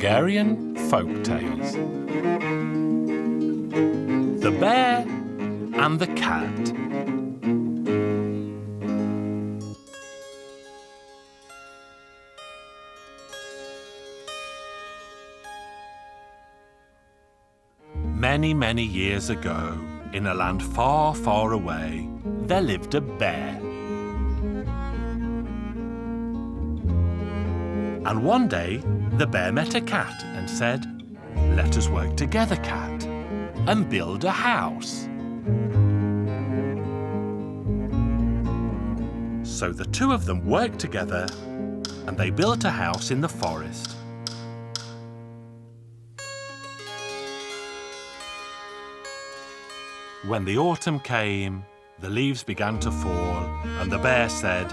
Hungarian Folk Tales. The Bear and the Cat. Many, many years ago, in a land far, far away, there lived a bear. And one day, the bear met a cat and said, "Let us work together, cat, and build a house." So the two of them worked together and they built a house in the forest. When the autumn came, the leaves began to fall, and the bear said,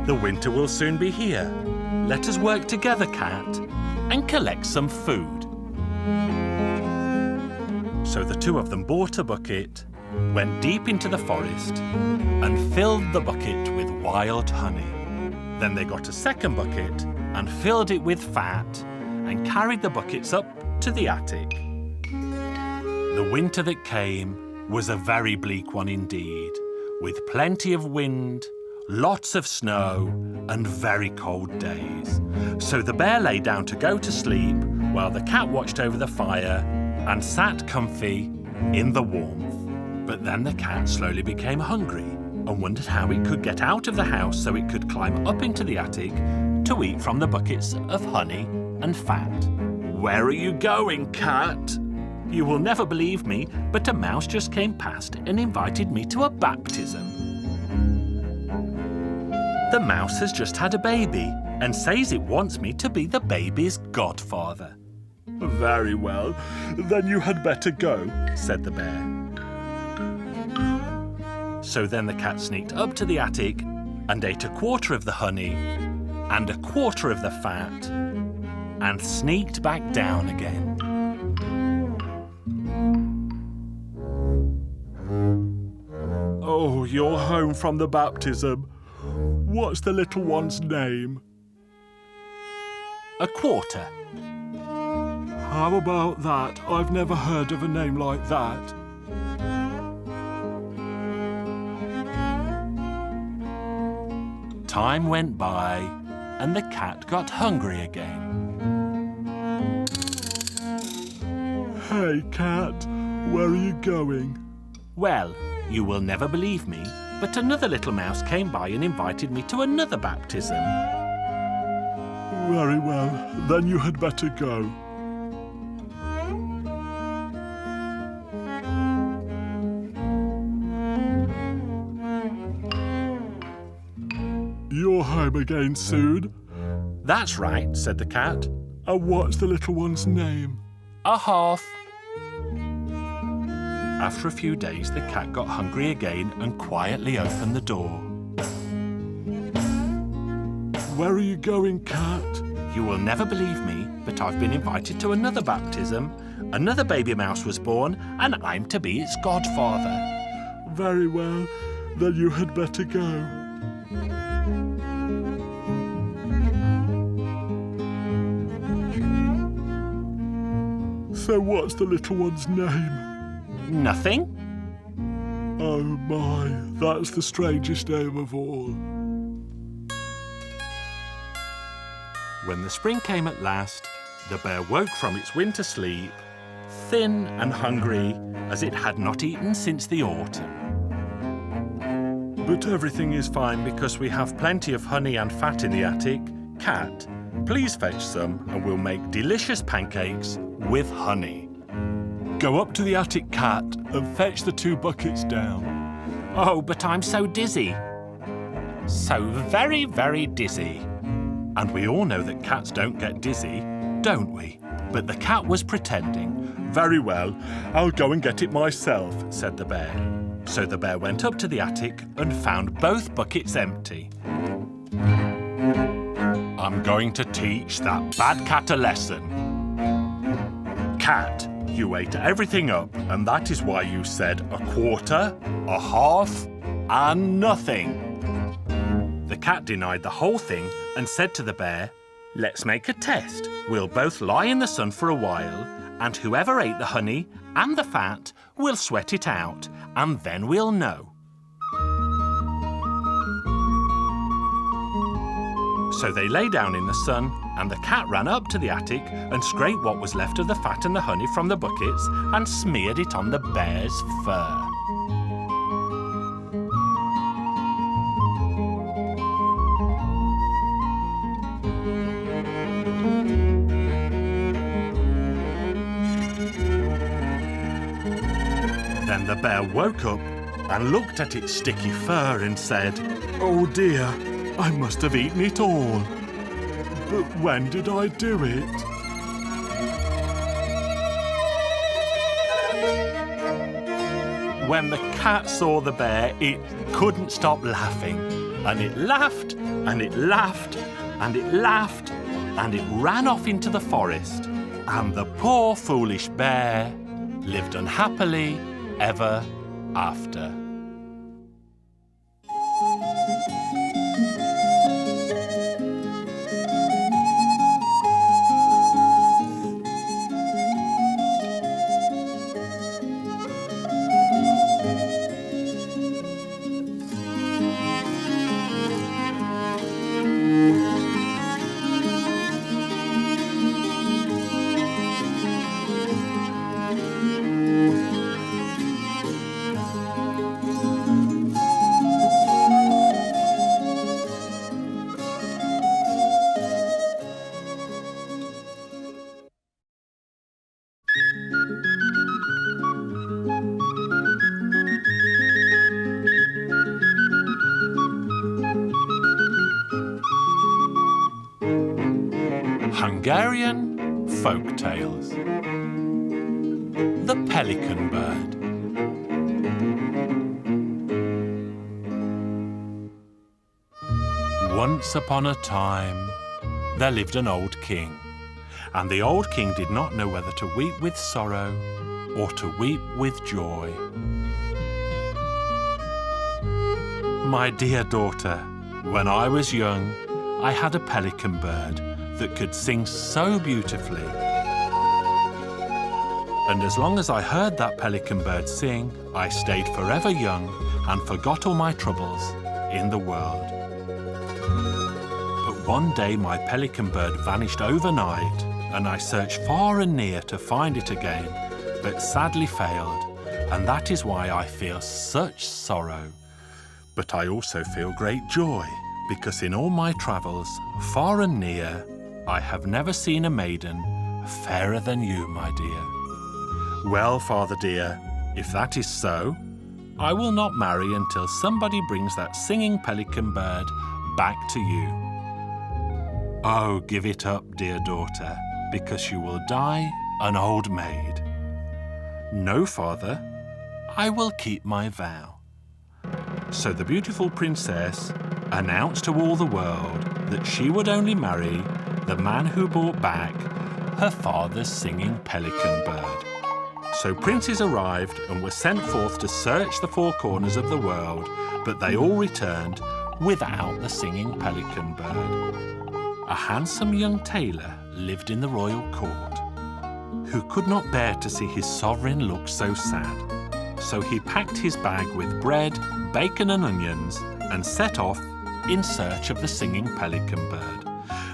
"The winter will soon be here. Let us work together, cat, and collect some food." So the two of them bought a bucket, went deep into the forest, and filled the bucket with wild honey. Then they got a second bucket and filled it with fat, and carried the buckets up to the attic. The winter that came was a very bleak one indeed, with plenty of wind, lots of snow, and very cold days. So the bear lay down to go to sleep, while the cat watched over the fire and sat comfy in the warmth. But then the cat slowly became hungry and wondered how it could get out of the house so it could climb up into the attic to eat from the buckets of honey and fat. "Where are you going, cat? You will never believe me, but a mouse just came past and invited me to a baptism. The mouse has just had a baby and says it wants me to be the baby's godfather." "Very well, then you had better go," said the bear. So then the cat sneaked up to the attic and ate a quarter of the honey and a quarter of the fat and sneaked back down again. "Oh, you're home from the baptism. What's the little one's name?" "A quarter." "How about that? I've never heard of a name like that." Time went by and the cat got hungry again. "Hey, cat, where are you going?" "Well, you will never believe me, but another little mouse came by and invited me to another baptism." "Very well, then you had better go." "You're home again soon?" "That's right," said the cat. "And what's the little one's name?" "A half." After a few days, the cat got hungry again and quietly opened the door. "Where are you going, cat?" "You will never believe me, but I've been invited to another baptism. Another baby mouse was born, and I'm to be its godfather." "Very well, then you had better go." "So what's the little one's name?" "Nothing." "Oh my, that's the strangest name of all." When the spring came at last, the bear woke from its winter sleep, thin and hungry as it had not eaten since the autumn. "But everything is fine because we have plenty of honey and fat in the attic. Cat, please fetch some and we'll make delicious pancakes with honey." "Go up to the attic, cat, and fetch the 2 buckets down." "Oh, but I'm so dizzy." So very, very dizzy. And we all know that cats don't get dizzy, don't we? But the cat was pretending. "Very well, I'll go and get it myself," said the bear. So the bear went up to the attic and found both buckets empty. "I'm going to teach that bad cat a lesson. Cat, you ate everything up, and that is why you said a quarter, a half, and nothing." The cat denied the whole thing and said to the bear, Let's make a test. We'll both lie in the sun for a while, and whoever ate the honey and the fat will sweat it out, and then we'll know. So they lay down in the sun, and the cat ran up to the attic and scraped what was left of the fat and the honey from the buckets and smeared it on the bear's fur. Then the bear woke up and looked at its sticky fur and said, "Oh dear, I must have eaten it all. But when did I do it?" When the cat saw the bear, it couldn't stop laughing. And it laughed, and it laughed, and it laughed, and it ran off into the forest. And the poor foolish bear lived unhappily ever after. Hungarian Folk Tales. The Pelican Bird. Once upon a time, there lived an old king, and the old king did not know whether to weep with sorrow or to weep with joy. My dear daughter, when I was young, I had a pelican bird that could sing so beautifully. And as long as I heard that pelican bird sing, I stayed forever young and forgot all my troubles in the world. But one day my pelican bird vanished overnight, and I searched far and near to find it again, but sadly failed, and that is why I feel such sorrow. But I also feel great joy, because in all my travels, far and near, I have never seen a maiden fairer than you, my dear. Well, father dear, if that is so, I will not marry until somebody brings that singing pelican bird back to you. Oh, give it up, dear daughter, because you will die an old maid. No, father, I will keep my vow. So the beautiful princess announced to all the world that she would only marry the man who brought back her father's singing pelican bird. So princes arrived and were sent forth to search the four corners of the world, but they all returned without the singing pelican bird. A handsome young tailor lived in the royal court, who could not bear to see his sovereign look so sad. So he packed his bag with bread, bacon and onions and set off in search of the singing pelican bird.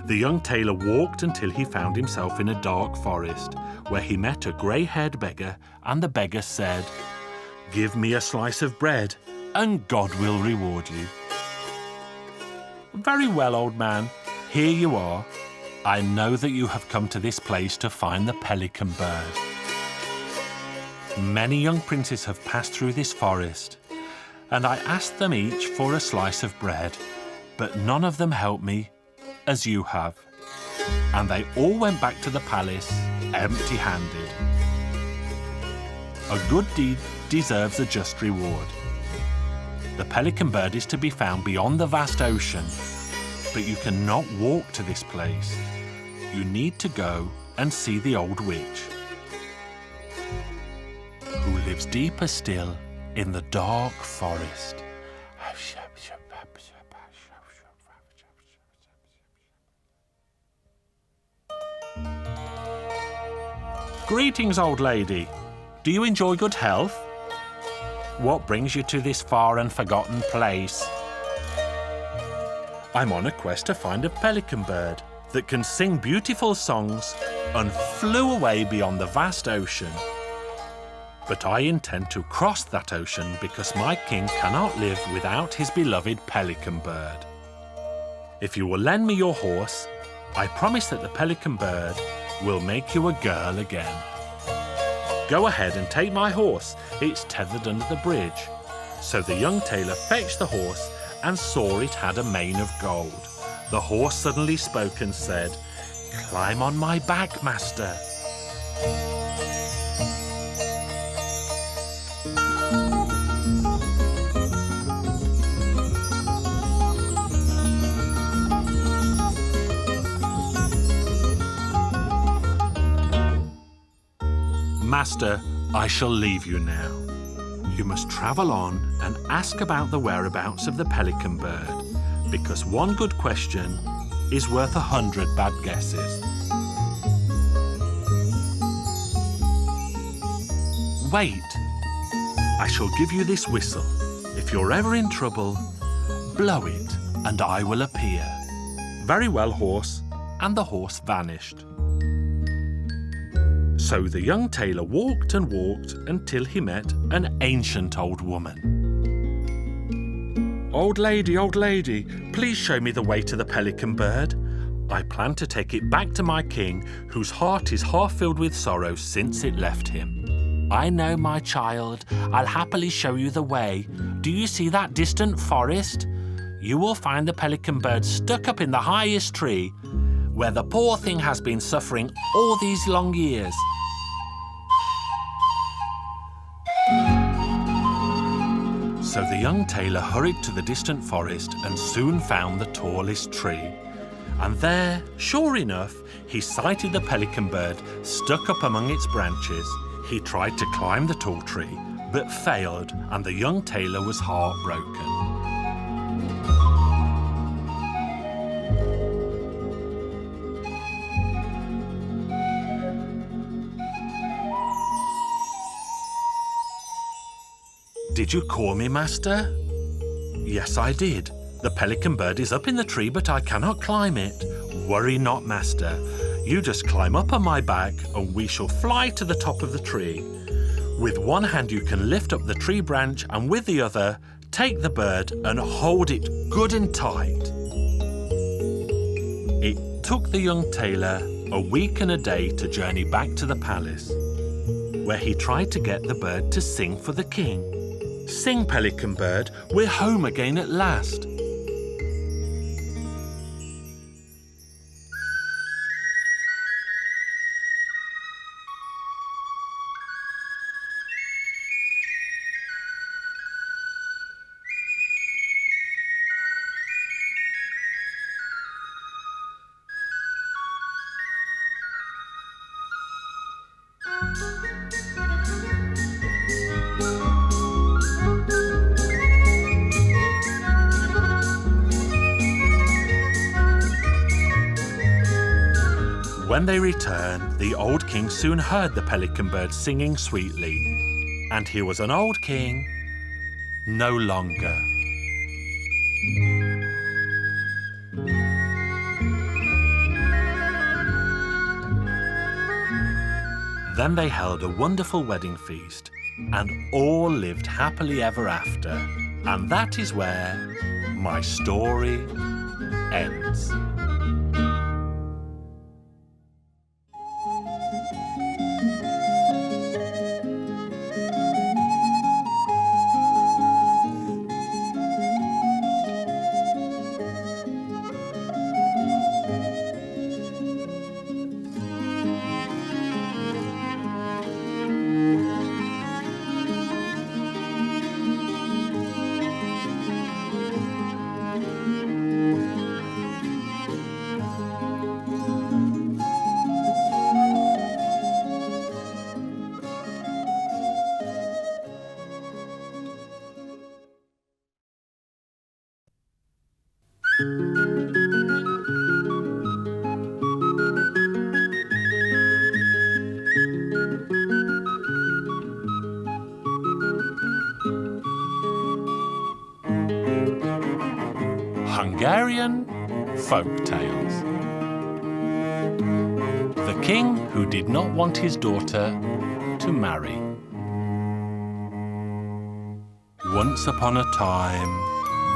The young tailor walked until he found himself in a dark forest, where he met a grey-haired beggar, and the beggar said, "Give me a slice of bread, and God will reward you." "Very well, old man, here you are. I know that you have come to this place to find the pelican bird. Many young princes have passed through this forest, and I asked them each for a slice of bread, but none of them helped me as you have, and they all went back to the palace empty-handed. A good deed deserves a just reward. The pelican bird is to be found beyond the vast ocean, but you cannot walk to this place. You need to go and see the old witch, who lives deeper still in the dark forest. Greetings, old lady. Do you enjoy good health? What brings you to this far and forgotten place? I'm on a quest to find a pelican bird that can sing beautiful songs and flew away beyond the vast ocean. But I intend to cross that ocean because my king cannot live without his beloved pelican bird. If you will lend me your horse, I promise that the pelican bird will make you a girl again. Go ahead and take my horse. It's tethered under the bridge. So the young tailor fetched the horse and saw it had a mane of gold. The horse suddenly spoke and said, "Climb on my back, master." Master, I shall leave you now. You must travel on and ask about the whereabouts of the pelican bird, because one good question is worth 100 bad guesses. Wait, I shall give you this whistle. If you're ever in trouble, blow it and I will appear. Very well, horse. And the horse vanished. So the young tailor walked and walked until he met an ancient old woman. Old lady, please show me the way to the pelican bird. I plan to take it back to my king, whose heart is half filled with sorrow since it left him. I know, my child. I'll happily show you the way. Do you see that distant forest? You will find the pelican bird stuck up in the highest tree, where the poor thing has been suffering all these long years. So the young tailor hurried to the distant forest and soon found the tallest tree. And there, sure enough, he sighted the pelican bird stuck up among its branches. He tried to climb the tall tree, but failed, and the young tailor was heartbroken. Did you call me, master? Yes, I did. The pelican bird is up in the tree, but I cannot climb it. Worry not, master. You just climb up on my back and we shall fly to the top of the tree. With one hand you can lift up the tree branch and with the other, take the bird and hold it good and tight. It took the young tailor a week and a day to journey back to the palace, where he tried to get the bird to sing for the king. Sing, pelican bird, we're home again at last. When they returned, the old king soon heard the pelican bird singing sweetly, and he was an old king no longer. Then they held a wonderful wedding feast, and all lived happily ever after. And that is where my story ends. Hungarian Folk Tales. The king who did not want his daughter to marry. Once upon a time,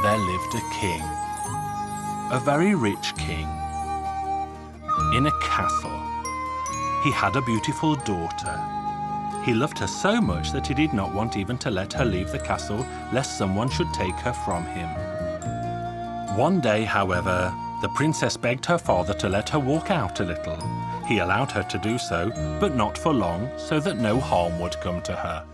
there lived a king, a very rich king, in a castle. He had a beautiful daughter. He loved her so much that he did not want even to let her leave the castle, lest someone should take her from him. One day, however, the princess begged her father to let her walk out a little. He allowed her to do so, but not for long, so that no harm would come to her.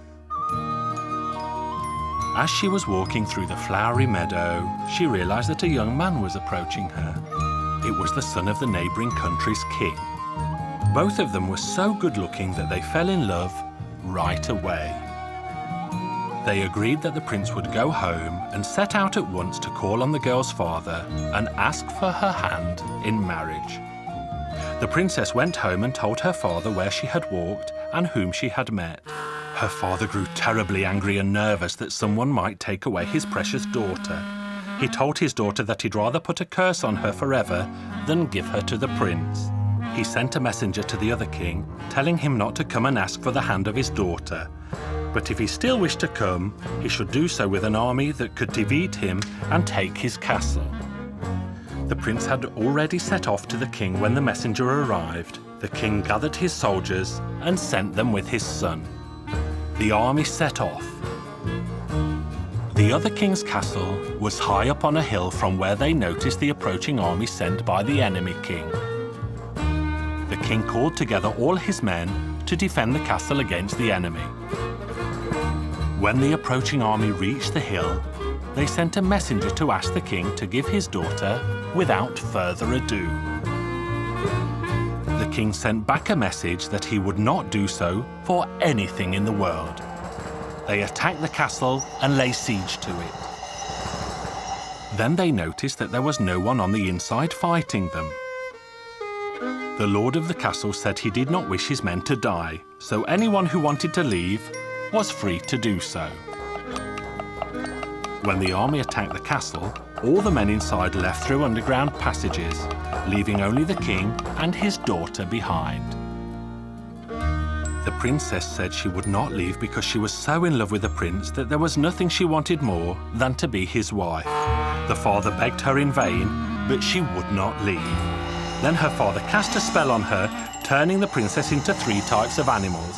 As she was walking through the flowery meadow, she realized that a young man was approaching her. It was the son of the neighboring country's king. Both of them were so good-looking that they fell in love right away. They agreed that the prince would go home and set out at once to call on the girl's father and ask for her hand in marriage. The princess went home and told her father where she had walked and whom she had met. Her father grew terribly angry and nervous that someone might take away his precious daughter. He told his daughter that he'd rather put a curse on her forever than give her to the prince. He sent a messenger to the other king, telling him not to come and ask for the hand of his daughter. But if he still wished to come, he should do so with an army that could defeat him and take his castle. The prince had already set off to the king when the messenger arrived. The king gathered his soldiers and sent them with his son. The army set off. The other king's castle was high up on a hill from where they noticed the approaching army sent by the enemy king. The king called together all his men to defend the castle against the enemy. When the approaching army reached the hill, they sent a messenger to ask the king to give his daughter without further ado. The king sent back a message that he would not do so for anything in the world. They attacked the castle and laid siege to it. Then they noticed that there was no one on the inside fighting them. The lord of the castle said he did not wish his men to die, so anyone who wanted to leave was free to do so. When the army attacked the castle, all the men inside left through underground passages, leaving only the king and his daughter behind. The princess said she would not leave because she was so in love with the prince that there was nothing she wanted more than to be his wife. The father begged her in vain, but she would not leave. Then her father cast a spell on her, turning the princess into 3 types of animals.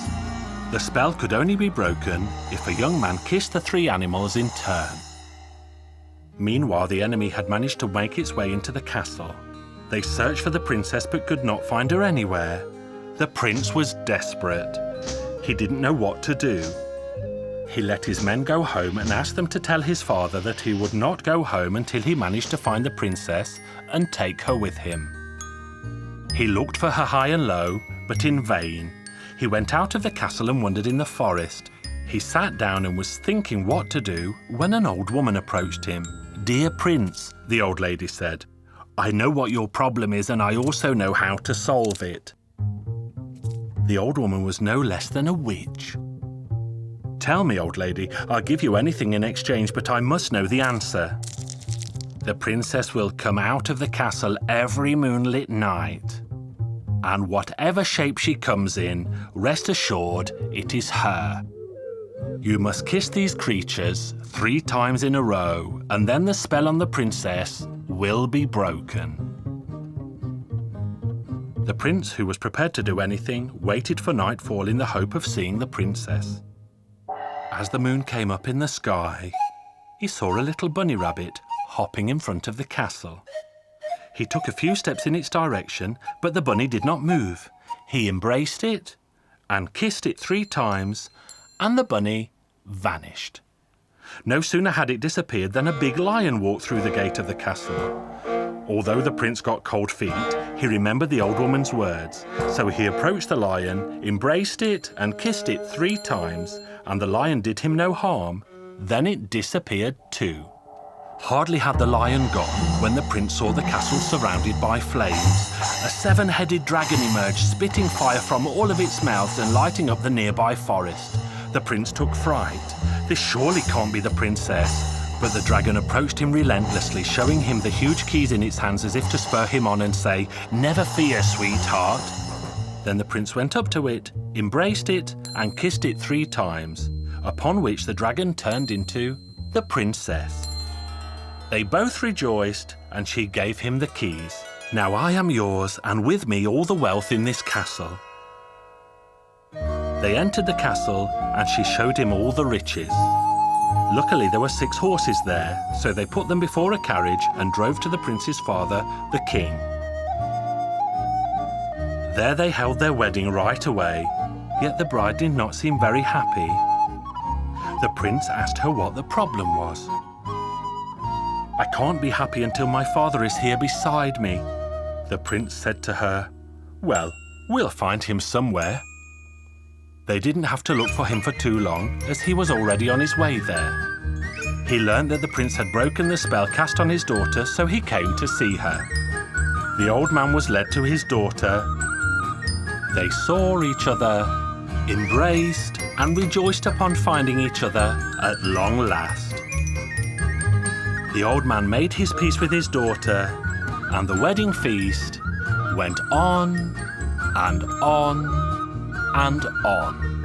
The spell could only be broken if a young man kissed the 3 animals in turn. Meanwhile, the enemy had managed to make its way into the castle. They searched for the princess but could not find her anywhere. The prince was desperate. He didn't know what to do. He let his men go home and asked them to tell his father that he would not go home until he managed to find the princess and take her with him. He looked for her high and low, but in vain. He went out of the castle and wandered in the forest. He sat down and was thinking what to do when an old woman approached him. "Dear Prince," the old lady said, "I know what your problem is and I also know how to solve it." The old woman was no less than a witch. "Tell me, old lady, I'll give you anything in exchange, but I must know the answer." "The princess will come out of the castle every moonlit night. And whatever shape she comes in, rest assured it is her. You must kiss these creatures 3 times in a row, and then the spell on the princess will be broken." The prince, who was prepared to do anything, waited for nightfall in the hope of seeing the princess. As the moon came up in the sky, he saw a little bunny rabbit hopping in front of the castle. He took a few steps in its direction, but the bunny did not move. He embraced it and kissed it 3 times, and the bunny vanished. No sooner had it disappeared than a big lion walked through the gate of the castle. Although the prince got cold feet, he remembered the old woman's words, so he approached the lion, embraced it and kissed it 3 times, and the lion did him no harm. Then it disappeared too. Hardly had the lion gone when the prince saw the castle surrounded by flames. A 7-headed dragon emerged, spitting fire from all of its mouths and lighting up the nearby forest. The prince took fright. This surely can't be the princess. But the dragon approached him relentlessly, showing him the huge keys in its hands as if to spur him on and say, "Never fear, sweetheart." Then the prince went up to it, embraced it, and kissed it 3 times, upon which the dragon turned into the princess. They both rejoiced, and she gave him the keys. "Now I am yours, and with me all the wealth in this castle." They entered the castle, and she showed him all the riches. Luckily, there were 6 horses there, so they put them before a carriage and drove to the prince's father, the king. There they held their wedding right away, yet the bride did not seem very happy. The prince asked her what the problem was. "I can't be happy until my father is here beside me." The prince said to her, "Well, we'll find him somewhere." They didn't have to look for him for too long, as he was already on his way there. He learned that the prince had broken the spell cast on his daughter, so he came to see her. The old man was led to his daughter. They saw each other, embraced, and rejoiced upon finding each other at long last. The old man made his peace with his daughter, and the wedding feast went on and on and on.